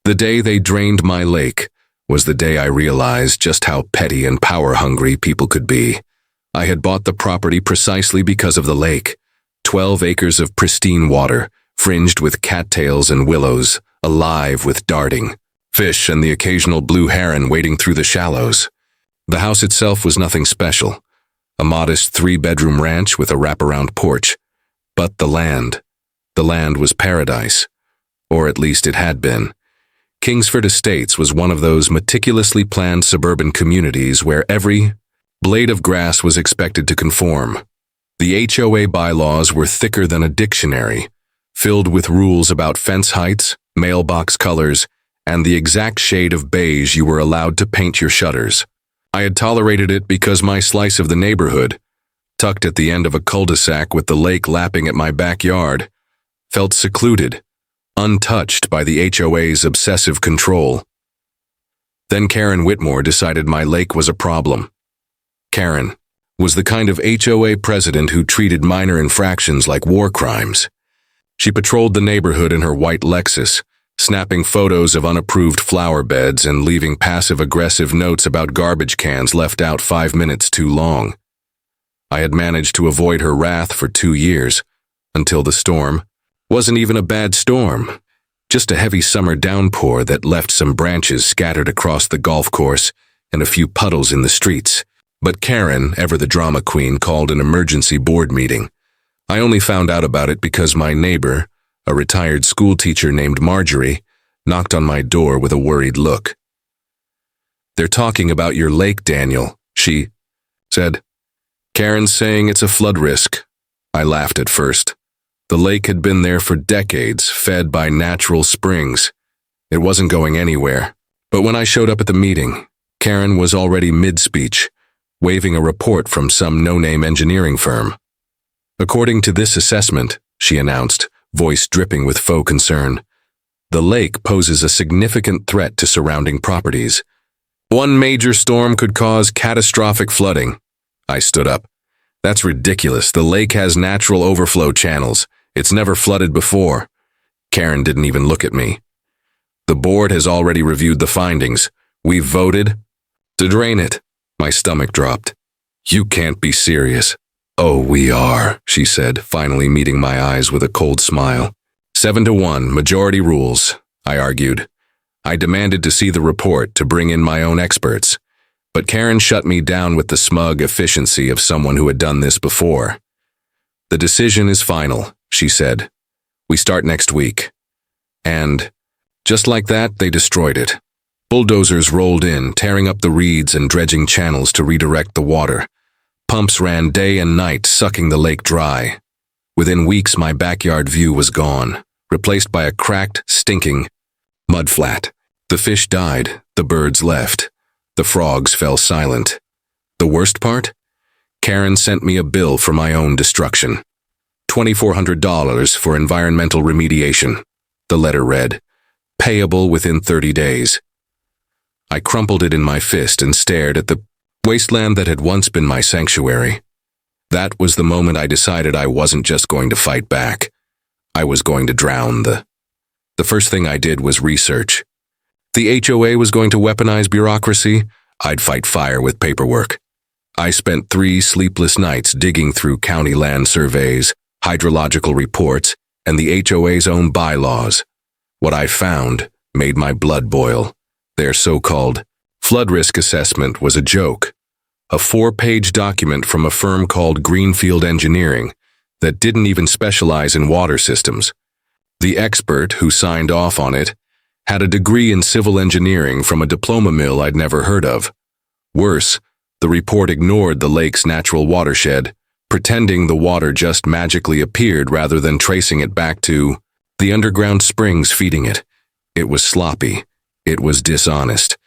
The day they drained my lake was the day I realized just how petty and power-hungry people could be. I had bought the property precisely because of the lake. 12 acres of pristine water, fringed with cattails and willows, alive with darting fish and the occasional blue heron wading through the shallows. The house itself was nothing special, a modest 3-bedroom ranch with a wraparound porch. But the land was paradise, or at least it had been. Kingsford Estates was one of those meticulously planned suburban communities where every blade of grass was expected to conform. The HOA bylaws were thicker than a dictionary, filled with rules about fence heights, mailbox colors, and the exact shade of beige you were allowed to paint your shutters. I had tolerated it because my slice of the neighborhood, tucked at the end of a cul-de-sac with the lake lapping at my backyard, felt secluded, untouched by the HOA's obsessive control. Then Karen Whitmore decided my lake was a problem. Karen was the kind of HOA president who treated minor infractions like war crimes. She patrolled the neighborhood in her white Lexus, snapping photos of unapproved flower beds and leaving passive-aggressive notes about garbage cans left out 5 minutes too long. I had managed to avoid her wrath for 2 years, until the storm wasn't even a bad storm, just a heavy summer downpour that left some branches scattered across the golf course and a few puddles in the streets. But Karen, ever the drama queen, called an emergency board meeting. I only found out about it because my neighbor, a retired school teacher named Marjorie, knocked on my door with a worried look. "They're talking about your lake, Daniel," she said. "Karen's saying it's a flood risk." I laughed at first. The lake had been there for decades, fed by natural springs. It wasn't going anywhere. But when I showed up at the meeting, Karen was already mid-speech, waving a report from some no-name engineering firm. "According to this assessment," she announced, voice dripping with faux concern, "the lake poses a significant threat to surrounding properties. One major storm could cause catastrophic flooding." I stood up. "That's ridiculous. The lake has natural overflow channels. It's never flooded before." Karen didn't even look at me. "The board has already reviewed the findings. We've voted to drain it." My stomach dropped. "You can't be serious." "Oh, we are," she said, finally meeting my eyes with a cold smile. 7-1, majority rules, I argued. I demanded to see the report to bring in my own experts. But Karen shut me down with the smug efficiency of someone who had done this before. "The decision is final," she said. "We start next week." And, just like that, they destroyed it. Bulldozers rolled in, tearing up the reeds and dredging channels to redirect the water. Pumps ran day and night, sucking the lake dry. Within weeks, my backyard view was gone, replaced by a cracked, stinking mudflat. The fish died, the birds left. The frogs fell silent. The worst part? Karen sent me a bill for my own destruction. $2,400 for environmental remediation. The letter read, "Payable within 30 days." I crumpled it in my fist and stared at the wasteland that had once been my sanctuary. That was the moment I decided I wasn't just going to fight back. I was going to drown the first thing I did was research. The HOA was going to weaponize bureaucracy. I'd fight fire with paperwork. I spent 3 sleepless nights digging through county land surveys, hydrological reports, and the HOA's own bylaws. What I found made my blood boil. Their so-called flood risk assessment was a joke. A 4-page document from a firm called Greenfield Engineering that didn't even specialize in water systems. The expert who signed off on it had a degree in civil engineering from a diploma mill I'd never heard of. Worse, the report ignored the lake's natural watershed, pretending the water just magically appeared rather than tracing it back to the underground springs feeding it. It was sloppy. It was dishonest.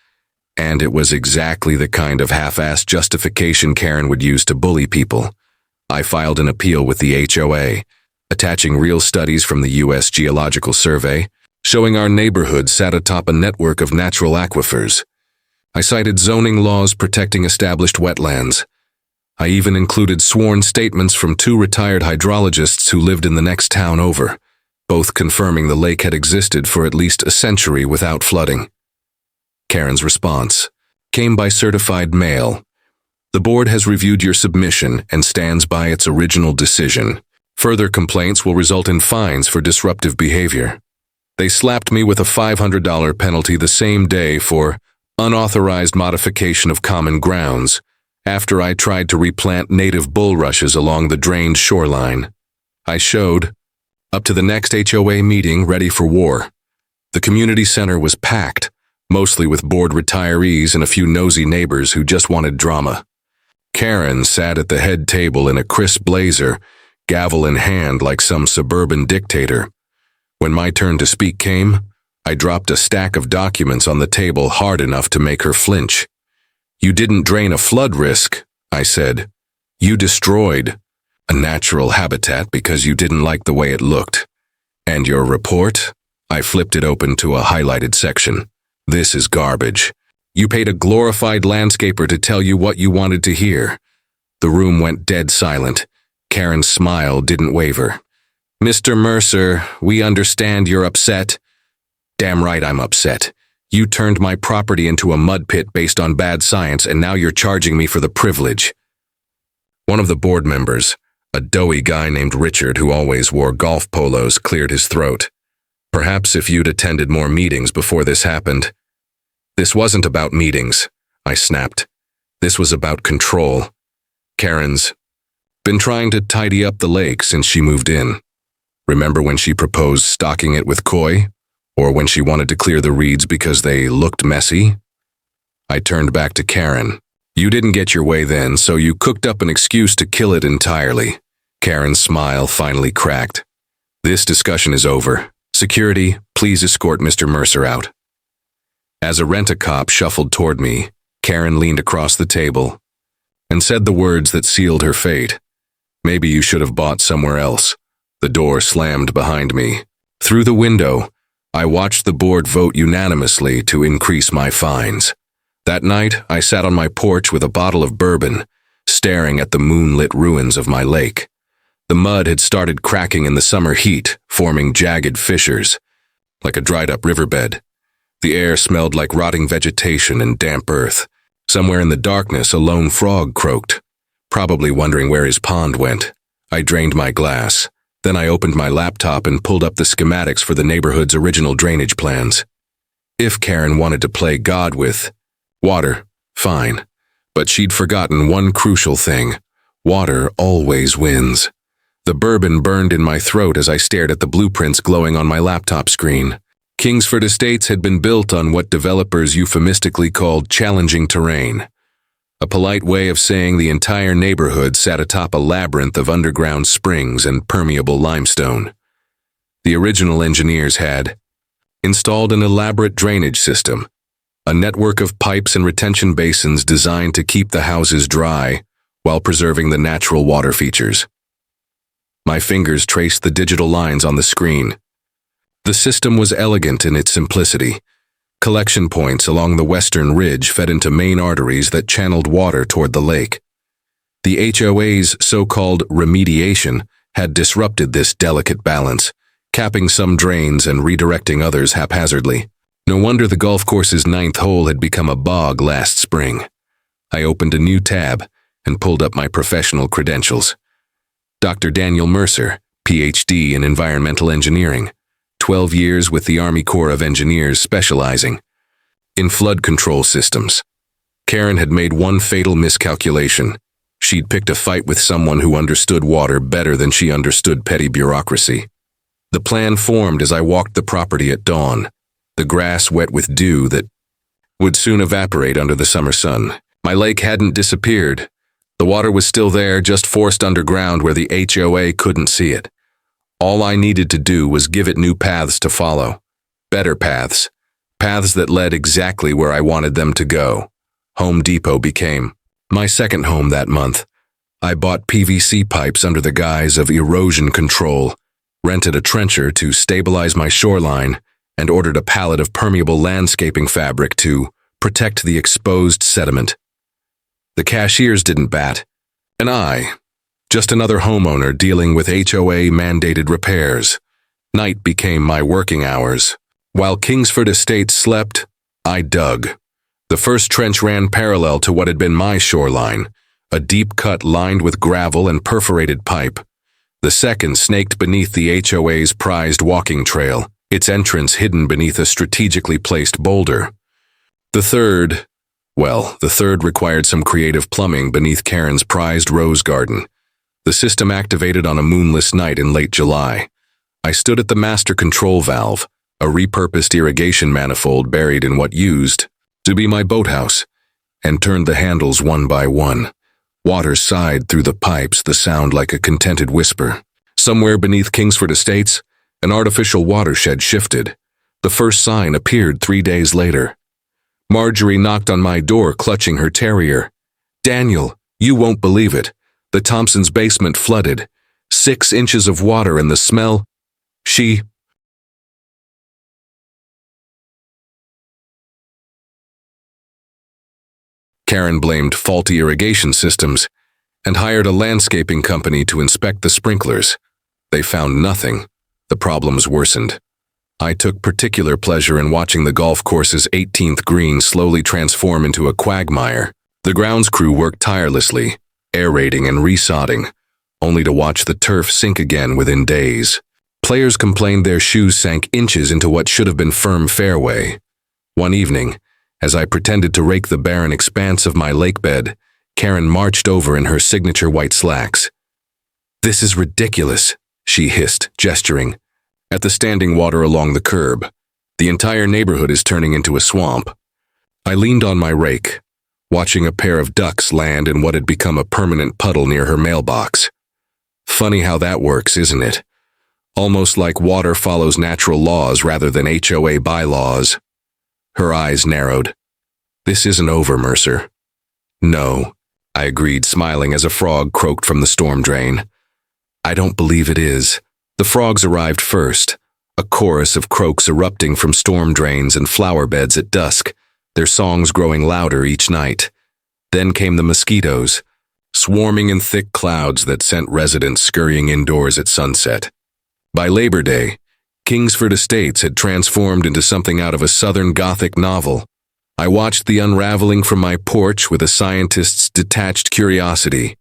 And it was exactly the kind of half-assed justification Karen would use to bully people. I filed an appeal with the HOA, attaching real studies from the U.S. Geological Survey, showing our neighborhood sat atop a network of natural aquifers. I cited zoning laws protecting established wetlands. I even included sworn statements from 2 retired hydrologists who lived in the next town over. both confirming the lake had existed for at least a century without flooding. Karen's response came by certified mail. The board has reviewed your submission and stands by its original decision. Further complaints will result in fines for disruptive behavior. They slapped me with a $500 penalty the same day for unauthorized modification of common grounds after I tried to replant native bulrushes along the drained shoreline. I showed up to the next HOA meeting ready for war. The community center was packed, mostly with bored retirees and a few nosy neighbors who just wanted drama. Karen sat at the head table in a crisp blazer, gavel in hand like some suburban dictator. When my turn to speak came, I dropped a stack of documents on the table hard enough to make her flinch. You didn't drain a flood risk, I said. You destroyed a natural habitat because you didn't like the way it looked. And your report? I flipped it open to a highlighted section. This is garbage. You paid a glorified landscaper to tell you what you wanted to hear. The room went dead silent. Karen's smile didn't waver. Mr. Mercer, we understand you're upset. Damn right I'm upset. You turned my property into a mud pit based on bad science, and now you're charging me for the privilege. One of the board members, a doughy guy named Richard who always wore golf polos, cleared his throat. Perhaps if you'd attended more meetings before this happened. This wasn't about meetings, I snapped. This was about control. Karen's been trying to tidy up the lake since she moved in. Remember when she proposed stocking it with koi? Or when she wanted to clear the reeds because they looked messy? I turned back to Karen. You didn't get your way then, so you cooked up an excuse to kill it entirely. Karen's smile finally cracked. This discussion is over. Security, please escort Mr. Mercer out. As a rent-a-cop shuffled toward me, Karen leaned across the table and said the words that sealed her fate. Maybe you should have bought somewhere else. The door slammed behind me. Through the window, I watched the board vote unanimously to increase my fines. That night, I sat on my porch with a bottle of bourbon, staring at the moonlit ruins of my lake. The mud had started cracking in the summer heat, forming jagged fissures, like a dried-up riverbed. The air smelled like rotting vegetation and damp earth. Somewhere in the darkness, a lone frog croaked, probably wondering where his pond went. I drained my glass. Then I opened my laptop and pulled up the schematics for the neighborhood's original drainage plans. If Karen wanted to play God with water, fine. But she'd forgotten one crucial thing. Water always wins. The bourbon burned in my throat as I stared at the blueprints glowing on my laptop screen. Kingsford Estates had been built on what developers euphemistically called challenging terrain. A polite way of saying the entire neighborhood sat atop a labyrinth of underground springs and permeable limestone. The original engineers had installed an elaborate drainage system, a network of pipes and retention basins designed to keep the houses dry while preserving the natural water features. My fingers traced the digital lines on the screen. The system was elegant in its simplicity. Collection points along the western ridge fed into main arteries that channeled water toward the lake. The HOA's so-called remediation had disrupted this delicate balance, capping some drains and redirecting others haphazardly. No wonder the golf course's 9th hole had become a bog last spring. I opened a new tab and pulled up my professional credentials. Dr. Daniel Mercer, Ph.D. in Environmental Engineering, 12 years with the Army Corps of Engineers specializing in flood control systems. Karen had made one fatal miscalculation. She'd picked a fight with someone who understood water better than she understood petty bureaucracy. The plan formed as I walked the property at dawn, the grass wet with dew that would soon evaporate under the summer sun. My lake hadn't disappeared. The water was still there, just forced underground where the HOA couldn't see it. All I needed to do was give it new paths to follow. Better paths. Paths that led exactly where I wanted them to go. Home Depot became my second home that month. I bought PVC pipes under the guise of erosion control, rented a trencher to stabilize my shoreline, and ordered a pallet of permeable landscaping fabric to protect the exposed sediment. The cashiers didn't bat, and I, just another homeowner dealing with HOA-mandated repairs, Night became my working hours. While Kingsford Estates slept, I dug. The first trench ran parallel to what had been my shoreline, a deep cut lined with gravel and perforated pipe. The second snaked beneath the HOA's prized walking trail, its entrance hidden beneath a strategically placed boulder. The third required some creative plumbing beneath Karen's prized rose garden. The system activated on a moonless night in late July. I stood at the master control valve, a repurposed irrigation manifold buried in what used to be my boathouse, and turned the handles one by one. Water sighed through the pipes, the sound like a contented whisper. Somewhere beneath Kingsford Estates, an artificial watershed shifted. The first sign appeared 3 days later. Marjorie knocked on my door, clutching her terrier. "Daniel, you won't believe it. The Thompsons' basement flooded. 6 inches of water and the smell." Karen blamed faulty irrigation systems and hired a landscaping company to inspect the sprinklers. They found nothing. The problems worsened. I took particular pleasure in watching the golf course's 18th green slowly transform into a quagmire. The grounds crew worked tirelessly, aerating and resodding, only to watch the turf sink again within days. Players complained their shoes sank inches into what should have been firm fairway. One evening, as I pretended to rake the barren expanse of my lake bed, Karen marched over in her signature white slacks. "This is ridiculous," she hissed, gesturing at the standing water along the curb. "The entire neighborhood is turning into a swamp." I leaned on my rake, watching a pair of ducks land in what had become a permanent puddle near her mailbox. Funny how that works, isn't it? Almost like water follows natural laws rather than HOA bylaws. Her eyes narrowed. "This isn't over, Mercer." "No," I agreed, smiling as a frog croaked from the storm drain. "I don't believe it is." The frogs arrived first, a chorus of croaks erupting from storm drains and flower beds at dusk, their songs growing louder each night. Then came the mosquitoes, swarming in thick clouds that sent residents scurrying indoors at sunset. By Labor Day, Kingsford Estates had transformed into something out of a Southern Gothic novel. I watched the unraveling from my porch with a scientist's detached curiosity.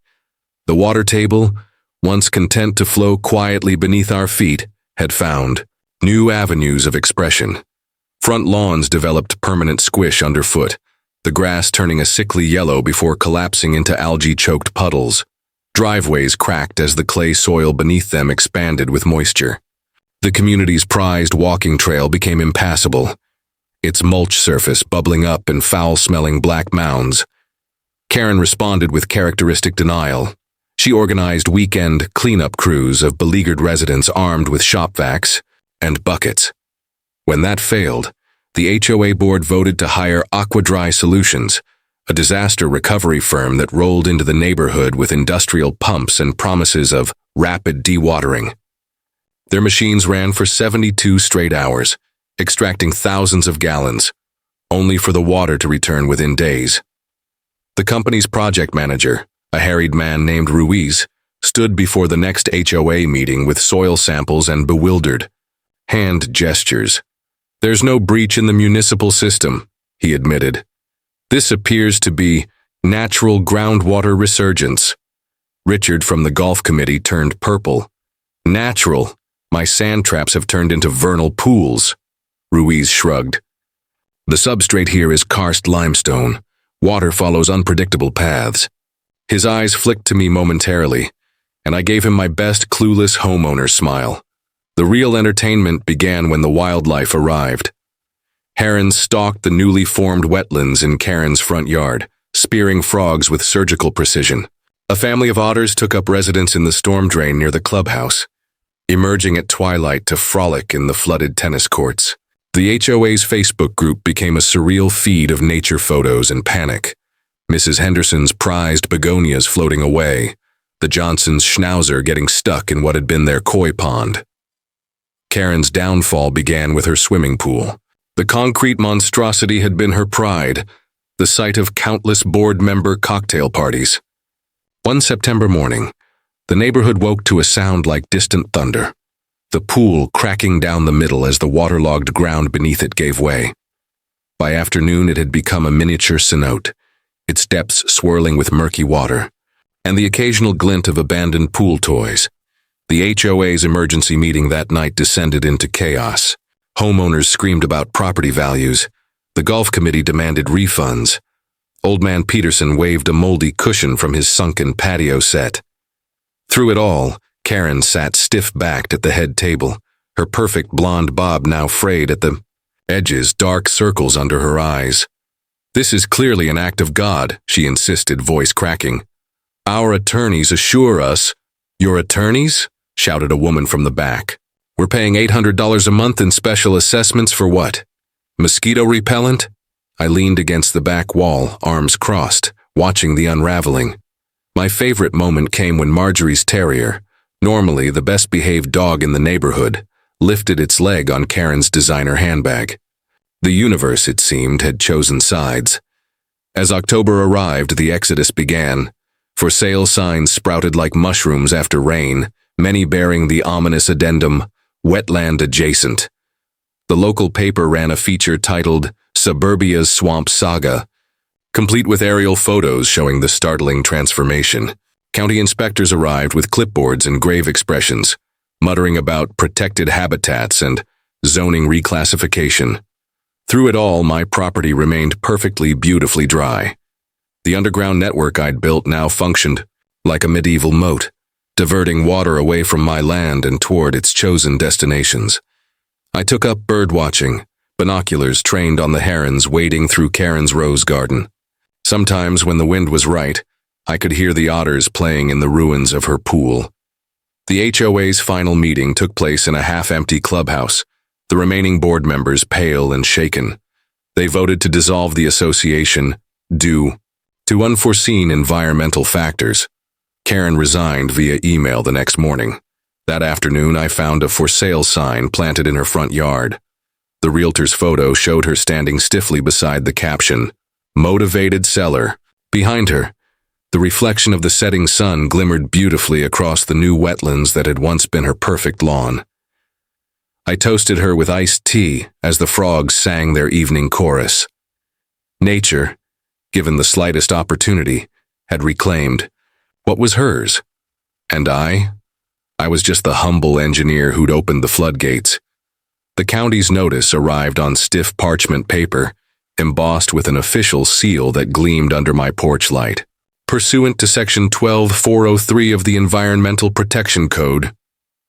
The water table, once content to flow quietly beneath our feet, had found new avenues of expression. Front lawns developed permanent squish underfoot, the grass turning a sickly yellow before collapsing into algae-choked puddles. Driveways cracked as the clay soil beneath them expanded with moisture. The community's prized walking trail became impassable, its mulch surface bubbling up in foul-smelling black mounds. Karen responded with characteristic denial. She organized weekend cleanup crews of beleaguered residents armed with shop vacs and buckets. When that failed, the HOA board voted to hire Aquadry Solutions, a disaster recovery firm that rolled into the neighborhood with industrial pumps and promises of rapid dewatering. Their machines ran for 72 straight hours, extracting thousands of gallons, only for the water to return within days. The company's project manager, a harried man named Ruiz, stood before the next HOA meeting with soil samples and bewildered hand gestures. "There's no breach in the municipal system," he admitted. "This appears to be natural groundwater resurgence." Richard from the golf committee turned purple. "Natural? My sand traps have turned into vernal pools." Ruiz shrugged. "The substrate here is karst limestone. Water follows unpredictable paths." His eyes flicked to me momentarily, and I gave him my best clueless homeowner smile. The real entertainment began when the wildlife arrived. Herons stalked the newly formed wetlands in Karen's front yard, spearing frogs with surgical precision. A family of otters took up residence in the storm drain near the clubhouse, emerging at twilight to frolic in the flooded tennis courts. The HOA's Facebook group became a surreal feed of nature photos and panic. Mrs. Henderson's prized begonias floating away, the Johnsons' schnauzer getting stuck in what had been their koi pond. Karen's downfall began with her swimming pool. The concrete monstrosity had been her pride, the site of countless board member cocktail parties. One September morning, the neighborhood woke to a sound like distant thunder. the pool cracking down the middle as the waterlogged ground beneath it gave way. By afternoon it had become a miniature cenote, its depths swirling with murky water, and the occasional glint of abandoned pool toys. The HOA's emergency meeting that night descended into chaos. Homeowners screamed about property values. The golf committee demanded refunds. Old Man Peterson waved a moldy cushion from his sunken patio set. Through it all, Karen sat stiff-backed at the head table, her perfect blonde bob now frayed at the edges, dark circles under her eyes. "This is clearly an act of God," she insisted, voice cracking. "Our attorneys assure us—" "Your attorneys?" shouted a woman from the back. "We're paying $800 a month in special assessments for what? Mosquito repellent?" I leaned against the back wall, arms crossed, watching the unraveling. My favorite moment came when Marjorie's terrier, normally the best-behaved dog in the neighborhood, lifted its leg on Karen's designer handbag. The universe, it seemed, had chosen sides. As October arrived, the exodus began. For sale signs sprouted like mushrooms after rain, many bearing the ominous addendum, "Wetland Adjacent." The local paper ran a feature titled "Suburbia's Swamp Saga," complete with aerial photos showing the startling transformation. County inspectors arrived with clipboards and grave expressions, muttering about protected habitats and zoning reclassification. Through it all, my property remained perfectly, beautifully dry. The underground network I'd built now functioned like a medieval moat, diverting water away from my land and toward its chosen destinations. I took up bird watching, binoculars trained on the herons wading through Karen's rose garden. Sometimes, when the wind was right, I could hear the otters playing in the ruins of her pool. The HOA's final meeting took place in a half-empty clubhouse, the remaining board members pale and shaken. They voted to dissolve the association due to unforeseen environmental factors. Karen resigned via email the next morning. That afternoon, I found a for sale sign planted in her front yard. The realtor's photo showed her standing stiffly beside the caption, "Motivated Seller." Behind her, the reflection of the setting sun glimmered beautifully across the new wetlands that had once been her perfect lawn. I toasted her with iced tea as the frogs sang their evening chorus. Nature, given the slightest opportunity, had reclaimed what was hers. And I was just the humble engineer who'd opened the floodgates. The county's notice arrived on stiff parchment paper, embossed with an official seal that gleamed under my porch light. Pursuant to Section 12403 of the Environmental Protection Code,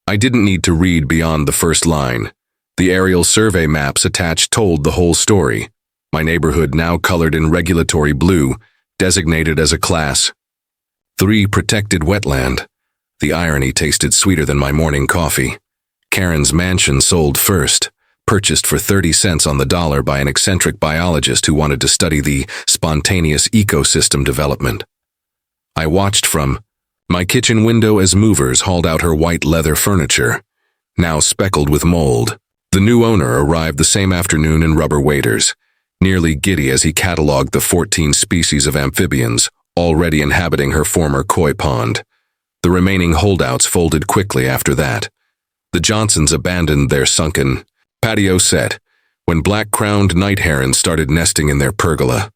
I didn't need to read beyond the first line. The aerial survey maps attached told the whole story. My neighborhood, now colored in regulatory blue, designated as a Class 3 protected wetland. The irony tasted sweeter than my morning coffee. Karen's mansion sold first, purchased for 30 cents on the dollar by an eccentric biologist who wanted to study the spontaneous ecosystem development. I watched from my kitchen window as movers hauled out her white leather furniture, now speckled with mold. The new owner arrived the same afternoon in rubber waders, nearly giddy as he cataloged the 14 species of amphibians already inhabiting her former koi pond. The remaining holdouts folded quickly after that. The Johnsons abandoned their sunken patio set when black-crowned night herons started nesting in their pergola.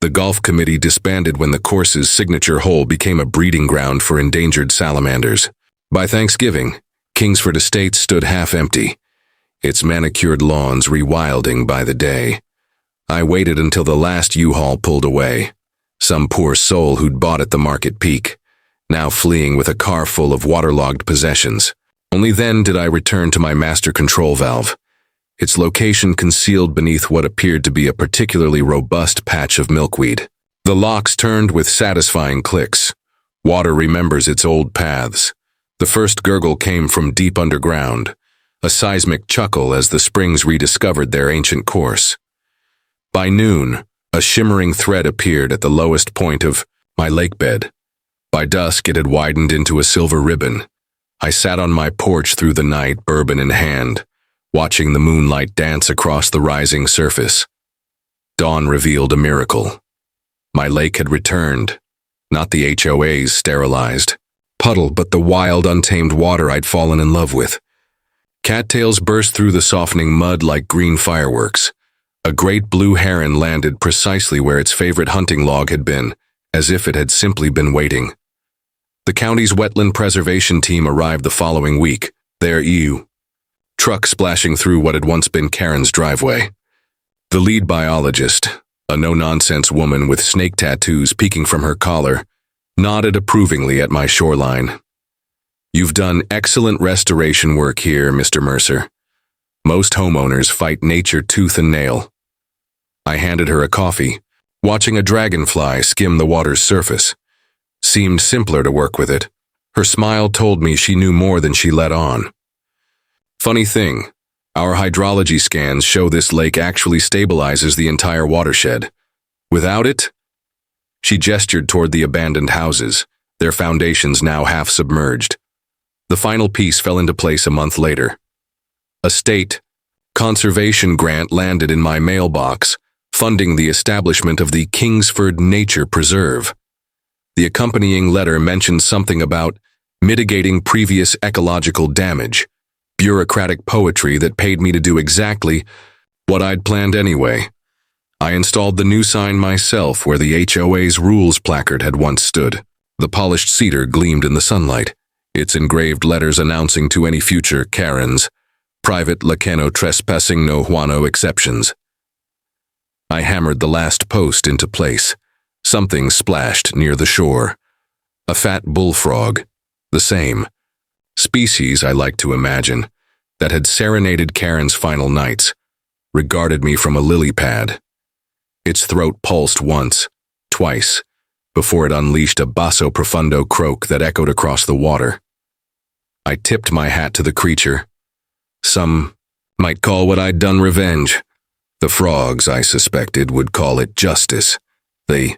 The golf committee disbanded when the course's signature hole became a breeding ground for endangered salamanders. By Thanksgiving, Kingsford Estates stood half-empty, its manicured lawns rewilding by the day. I waited until the last U-Haul pulled away, some poor soul who'd bought at the market peak, now fleeing with a car full of waterlogged possessions. Only then did I return to my master control valve, its location concealed beneath what appeared to be a particularly robust patch of milkweed. The locks turned with satisfying clicks. Water remembers its old paths. The first gurgle came from deep underground, a seismic chuckle as the springs rediscovered their ancient course. By noon, a shimmering thread appeared at the lowest point of my lake bed. By dusk, it had widened into a silver ribbon. I sat on my porch through the night, bourbon in hand, watching the moonlight dance across the rising surface. Dawn revealed a miracle. My lake had returned, not the HOA's sterilized puddle, but the wild, untamed water I'd fallen in love with. Cattails burst through the softening mud like green fireworks. A great blue heron landed precisely where its favorite hunting log had been, as if it had simply been waiting. The county's wetland preservation team arrived the following week, their truck splashing through what had once been Karen's driveway. The lead biologist, a no-nonsense woman with snake tattoos peeking from her collar, nodded approvingly at my shoreline. "You've done excellent restoration work here, Mr. Mercer. Most homeowners fight nature tooth and nail." I handed her a coffee, watching a dragonfly skim the water's surface. Seemed simpler to work with it. Her smile told me she knew more than she let on. "Funny thing, our hydrology scans show this lake actually stabilizes the entire watershed. Without it..." She gestured toward the abandoned houses, their foundations now half submerged. The final piece fell into place a month later. A state conservation grant landed in my mailbox, funding the establishment of the Kingsford Nature Preserve. The accompanying letter mentioned something about mitigating previous ecological damage, bureaucratic poetry that paid me to do exactly what I'd planned anyway. I installed the new sign myself where the HOA's rules placard had once stood. The polished cedar gleamed in the sunlight, its engraved letters announcing to any future Karens, "Private Lacano trespassing, no Juano exceptions." I hammered the last post into place. Something splashed near the shore. A fat bullfrog, the same species I like to imagine, that had serenaded Karen's final nights, regarded me from a lily pad. Its throat pulsed once, twice, before it unleashed a basso profundo croak that echoed across the water. I tipped my hat to the creature. Some might call what I'd done revenge. The frogs, I suspected, would call it justice. They